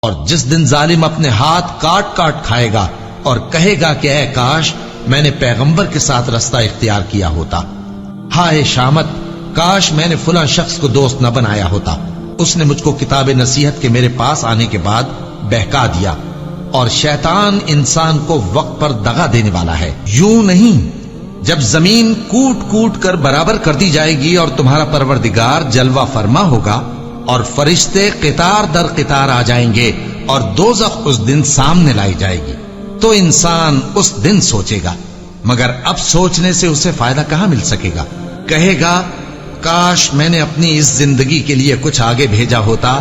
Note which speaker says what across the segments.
Speaker 1: اور جس دن ظالم اپنے ہاتھ کاٹ کاٹ کھائے گا اور کہے گا کہ اے کاش میں نے پیغمبر کے ساتھ رستہ اختیار کیا ہوتا، ہائے شامت کاش میں نے فلاں شخص کو دوست نہ بنایا ہوتا، اس نے مجھ کو کتاب نصیحت کے میرے پاس آنے کے بعد بہکا دیا۔ اور شیطان انسان کو وقت پر دغا دینے والا ہے۔ یوں نہیں، جب زمین کوٹ کوٹ کر برابر کر دی جائے گی اور تمہارا پروردگار جلوہ فرما ہوگا اور فرشتے قطار در قطار آ جائیں گے اور دوزخ اس دن سامنے لائی جائے گی، تو انسان اس دن سوچے گا، مگر اب سوچنے سے اسے فائدہ کہاں مل سکے گا؟ کہے گا کاش میں نے اپنی اس زندگی کے لیے کچھ آگے بھیجا ہوتا،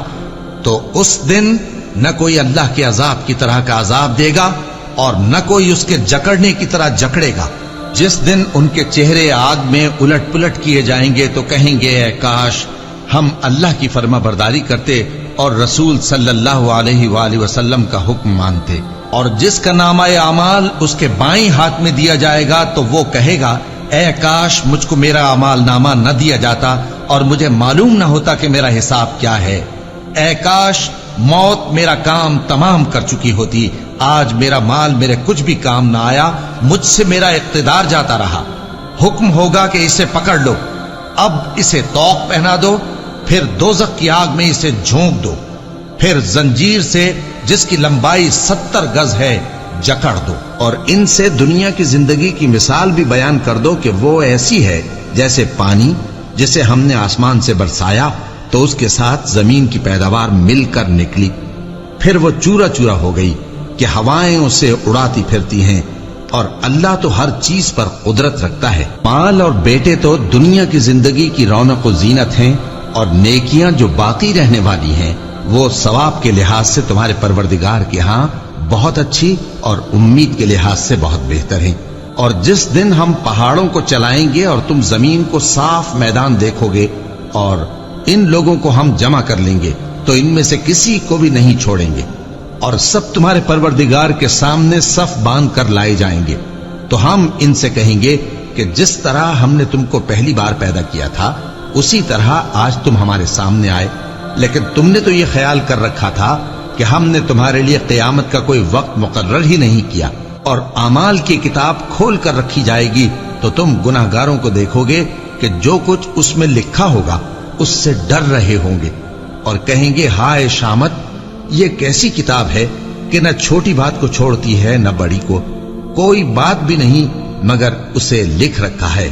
Speaker 1: تو اس دن نہ کوئی اللہ کے عذاب کی طرح کا عذاب دے گا اور نہ کوئی اس کے جکڑنے کی طرح جکڑے گا۔ جس دن ان کے چہرے آگ میں الٹ پلٹ کیے جائیں گے تو کہیں گے اے کاش ہم اللہ کی فرما برداری کرتے اور رسول صلی اللہ علیہ وآلہ وسلم کا حکم مانتے۔ اور جس کا نامہ اعمال اس کے بائیں ہاتھ میں دیا جائے گا تو وہ کہے گا اے کاش مجھ کو میرا اعمال نامہ نہ دیا جاتا اور مجھے معلوم نہ ہوتا کہ میرا حساب کیا ہے۔ اے کاش موت میرا کام تمام کر چکی ہوتی، آج میرا مال میرے کچھ بھی کام نہ آیا، مجھ سے میرا اقتدار جاتا رہا۔ حکم ہوگا کہ اسے پکڑ لو، اب اسے طوق پہنا دو، پھر دوزخ کی آگ میں اسے جھونک دو، پھر زنجیر سے جس کی لمبائی 70 گز ہے جکڑ دو۔ اور ان سے دنیا کی زندگی کی مثال بھی بیان کر دو کہ وہ ایسی ہے جیسے پانی جسے ہم نے آسمان سے برسایا تو اس کے ساتھ زمین کی پیداوار مل کر نکلی، پھر وہ چورا چورا ہو گئی کہ ہوائیں اسے اڑاتی پھرتی ہیں، اور اللہ تو ہر چیز پر قدرت رکھتا ہے۔ مال اور بیٹے تو دنیا کی زندگی کی رونق و زینت ہیں، اور نیکیاں جو باقی رہنے والی ہیں وہ ثواب کے لحاظ سے تمہارے پروردگار کے ہاں بہت اچھی اور امید کے لحاظ سے بہت بہتر ہیں۔ اور جس دن ہم پہاڑوں کو چلائیں گے اور تم زمین کو صاف میدان دیکھو گے اور ان لوگوں کو ہم جمع کر لیں گے تو ان میں سے کسی کو بھی نہیں چھوڑیں گے، اور سب تمہارے پروردگار کے سامنے صف باندھ کر لائے جائیں گے۔ تو ہم ان سے کہیں گے کہ جس طرح ہم نے تم کو پہلی بار پیدا کیا تھا اسی طرح آج تم ہمارے سامنے آئے، لیکن تم نے تو یہ خیال کر رکھا تھا کہ ہم نے تمہارے لیے قیامت کا کوئی وقت مقرر ہی نہیں کیا، اور اعمال کی کتاب کھول کر رکھی جائے گی تو تم گناہگاروں کو دیکھو گے کہ جو کچھ اس میں لکھا ہوگا اس سے ڈر رہے ہوں گے، اور کہیں گے ہائے شامت یہ کیسی کتاب ہے کہ نہ چھوٹی بات کو چھوڑتی ہے نہ بڑی کو، کوئی بات بھی نہیں مگر اسے لکھ رکھا ہے،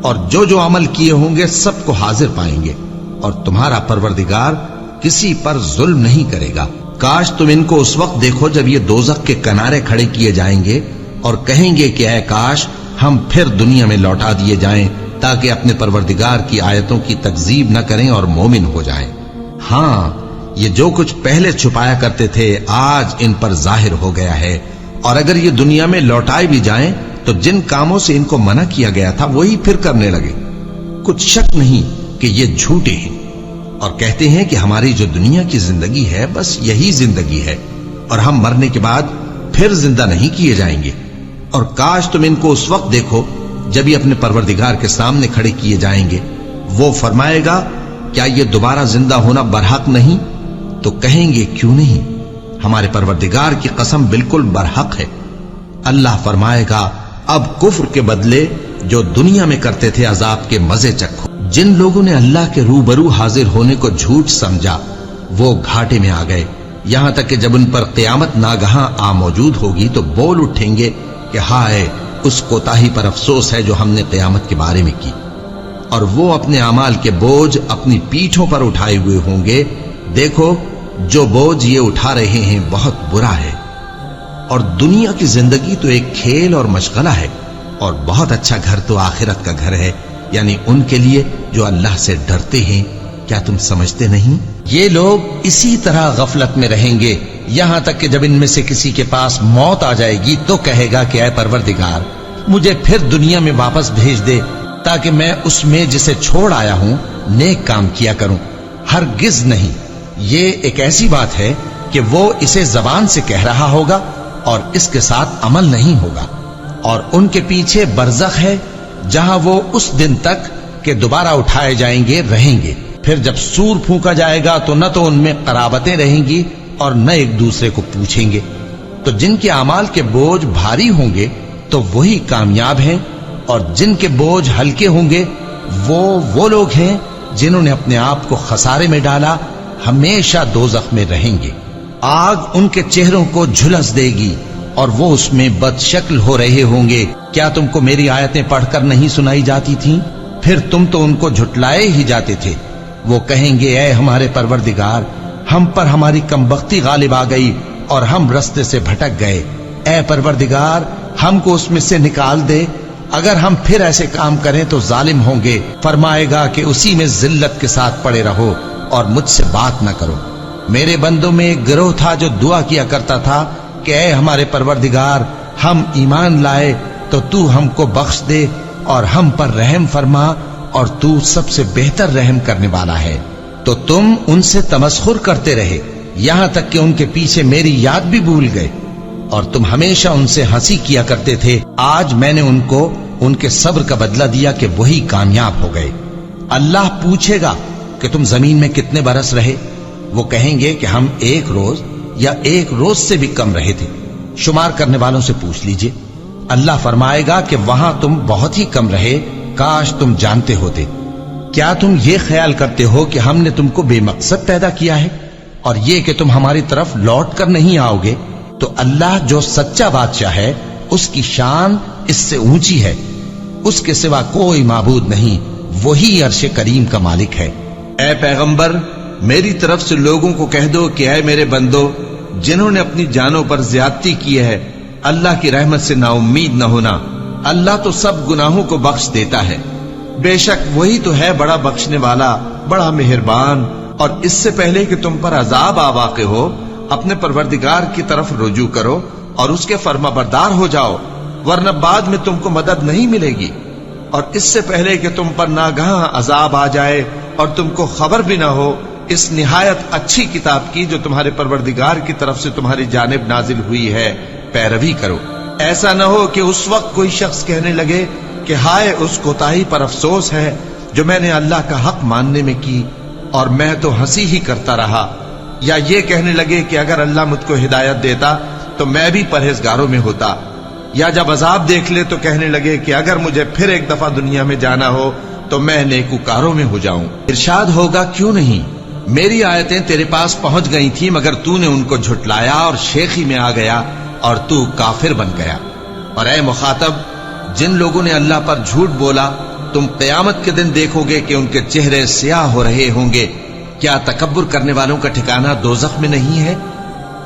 Speaker 1: اور جو جو عمل کیے ہوں گے سب کو حاضر پائیں گے، اور تمہارا پروردگار کسی پر ظلم نہیں کرے گا۔ کاش تم ان کو اس وقت دیکھو جب یہ دوزخ کے کنارے کھڑے کیے جائیں گے اور کہیں گے کہ اے کاش ہم پھر دنیا میں لوٹا دیے جائیں تاکہ اپنے پروردگار کی آیتوں کی تکذیب نہ کریں اور مومن ہو جائیں۔ ہاں یہ جو کچھ پہلے چھپایا کرتے تھے آج ان پر ظاہر ہو گیا ہے، اور اگر یہ دنیا میں لوٹائے بھی جائیں تو جن کاموں سے ان کو منع کیا گیا تھا وہی پھر کرنے لگے۔ کچھ شک نہیں کہ یہ جھوٹے ہیں اور کہتے ہیں کہ ہماری جو دنیا کی زندگی ہے بس یہی زندگی ہے اور ہم مرنے کے بعد پھر زندہ نہیں کیے جائیں گے۔ اور کاش تم ان کو اس وقت دیکھو جب یہ اپنے پروردگار کے سامنے کھڑے کیے جائیں گے، وہ فرمائے گا کیا یہ دوبارہ زندہ ہونا برحق نہیں؟ تو کہیں گے کیوں نہیں، ہمارے پروردگار کی قسم بالکل برحق ہے۔ اللہ فرمائے گا اب کفر کے بدلے جو دنیا میں کرتے تھے عذاب کے مزے چکھو۔ جن لوگوں نے اللہ کے روبرو حاضر ہونے کو جھوٹ سمجھا وہ گھاٹے میں آ گئے، یہاں تک کہ جب ان پر قیامت ناگہاں آ موجود ہوگی تو بول اٹھیں گے کہ ہائے اس کوتاہی پر افسوس ہے جو ہم نے قیامت کے بارے میں کی، اور وہ اپنے اعمال کے بوجھ اپنی پیٹھوں پر اٹھائے ہوئے ہوں گے، دیکھو جو بوجھ یہ اٹھا رہے ہیں بہت برا ہے۔ اور دنیا کی زندگی تو ایک کھیل اور مشغلہ ہے، اور بہت اچھا گھر تو آخرت کا گھر ہے، یعنی ان کے لیے جو اللہ سے ڈرتے ہیں۔ کیا تم سمجھتے نہیں؟ یہ لوگ اسی طرح غفلت میں رہیں گے یہاں تک کہ جب ان میں سے کسی کے پاس موت آ جائے گی تو کہے گا کہ اے پروردگار مجھے پھر دنیا میں واپس بھیج دے تاکہ میں اس میں جسے چھوڑ آیا ہوں نیک کام کیا کروں۔ ہرگز نہیں، یہ ایک ایسی بات ہے کہ وہ اسے زبان سے کہہ رہا ہوگا اور اس کے ساتھ عمل نہیں ہوگا، اور ان کے پیچھے برزخ ہے جہاں وہ اس دن تک کہ دوبارہ اٹھائے جائیں گے رہیں گے۔ پھر جب سور پھونکا جائے گا تو نہ تو ان میں قرابتیں رہیں گی اور نہ ایک دوسرے کو پوچھیں گے۔ تو جن کے اعمال کے بوجھ بھاری ہوں گے تو وہی کامیاب ہیں، اور جن کے بوجھ ہلکے ہوں گے وہ لوگ ہیں جنہوں نے اپنے آپ کو خسارے میں ڈالا، ہمیشہ دوزخ میں رہیں گے۔ آگ ان کے چہروں کو جھلس دے گی اور وہ اس میں بد شکل ہو رہے ہوں گے۔ کیا تم کو میری آیتیں پڑھ کر نہیں سنائی جاتی تھیں؟ پھر تم تو ان کو جھٹلائے ہی جاتے تھے۔ وہ کہیں گے اے ہمارے پروردگار، ہم پر ہماری کمبختی غالب آ گئی اور ہم رستے سے بھٹک گئے۔ اے پروردگار، ہم کو اس میں سے نکال دے، اگر ہم پھر ایسے کام کریں تو ظالم ہوں گے۔ فرمائے گا کہ اسی میں ذلت کے ساتھ پڑے رہو اور مجھ سے بات نہ کرو۔ میرے بندوں میں ایک گروہ تھا جو دعا کیا کرتا تھا کہ اے ہمارے پروردگار، ہم ایمان لائے تو تو ہم کو بخش دے اور ہم پر رحم فرما، اور تو سب سے بہتر رحم کرنے والا ہے۔ تو تم ان سے تمسخر کرتے رہے یہاں تک کہ ان کے پیچھے میری یاد بھی بھول گئے، اور تم ہمیشہ ان سے ہنسی کیا کرتے تھے۔ آج میں نے ان کو ان کے صبر کا بدلہ دیا کہ وہی کامیاب ہو گئے۔ اللہ پوچھے گا کہ تم زمین میں کتنے برس رہے؟ وہ کہیں گے کہ ہم 1 روز یا 1 روز سے بھی کم رہے تھے۔ شمار کرنے والوں سے پوچھ لیجئے۔ اللہ فرمائے گا کہ وہاں تم بہت ہی کم رہے، کاش تم جانتے ہوتے۔ کیا تم یہ خیال کرتے ہو کہ ہم نے تم کو بے مقصد پیدا کیا ہے، اور یہ کہ تم ہماری طرف لوٹ کر نہیں آؤ گے؟ تو اللہ جو سچا بادشاہ ہے، اس کی شان اس سے اونچی ہے، اس کے سوا کوئی معبود نہیں، وہی عرش کریم کا مالک ہے۔ اے پیغمبر، میری طرف سے لوگوں کو کہہ دو کہ اے میرے بندو، جنہوں نے اپنی جانوں پر زیادتی کی ہے، اللہ کی رحمت سے نا امید نہ ہونا۔ اللہ تو سب گناہوں کو بخش دیتا ہے، بے شک وہی تو ہے بڑا بخشنے والا، بڑا مہربان۔ اور اس سے پہلے کہ تم پر عذاب آ واقع ہو، اپنے پروردگار کی طرف رجوع کرو اور اس کے فرما بردار ہو جاؤ، ورنہ بعد میں تم کو مدد نہیں ملے گی۔ اور اس سے پہلے کہ تم پر ناگہاں عذاب آ جائے اور تم کو خبر بھی نہ ہو، اس نہایت اچھی کتاب کی جو تمہارے پروردگار کی طرف سے تمہاری جانب نازل ہوئی ہے پیروی کرو۔ ایسا نہ ہو کہ اس وقت کوئی شخص کہنے لگے کہ ہائے اس کوتاہی پر افسوس ہے جو میں نے اللہ کا حق ماننے میں کی، اور میں تو ہنسی ہی کرتا رہا۔ یا یہ کہنے لگے کہ اگر اللہ مجھ کو ہدایت دیتا تو میں بھی پرہیزگاروں میں ہوتا۔ یا جب عذاب دیکھ لے تو کہنے لگے کہ اگر مجھے پھر ایک دفعہ دنیا میں جانا ہو تو میں نیکوکاروں میں ہو جاؤں۔ ارشاد ہوگا کیوں نہیں، میری آیتیں تیرے پاس پہنچ گئی تھی مگر تو نے ان کو جھٹلایا اور شیخی میں آ گیا اور تو کافر بن گیا۔ اور اے مخاطب، جن لوگوں نے اللہ پر جھوٹ بولا، تم قیامت کے دن دیکھو گے کہ ان کے چہرے سیاہ ہو رہے ہوں گے۔ کیا تکبر کرنے والوں کا ٹھکانہ دوزخ میں نہیں ہے؟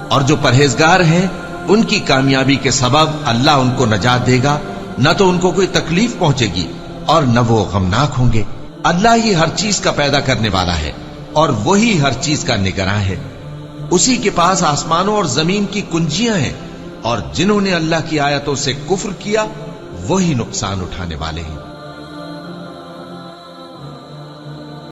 Speaker 1: اور جو پرہیزگار ہیں ان کی کامیابی کے سبب اللہ ان کو نجات دے گا، نہ تو ان کو کوئی تکلیف پہنچے گی اور نہ وہ غمناک ہوں گے۔ اللہ ہی ہر چیز کا پیدا کرنے والا ہے اور وہی ہر چیز کا نگراں ہے۔ اسی کے پاس آسمانوں اور زمین کی کنجیاں ہیں، اور جنہوں نے اللہ کی آیتوں سے کفر کیا وہی نقصان اٹھانے والے ہیں۔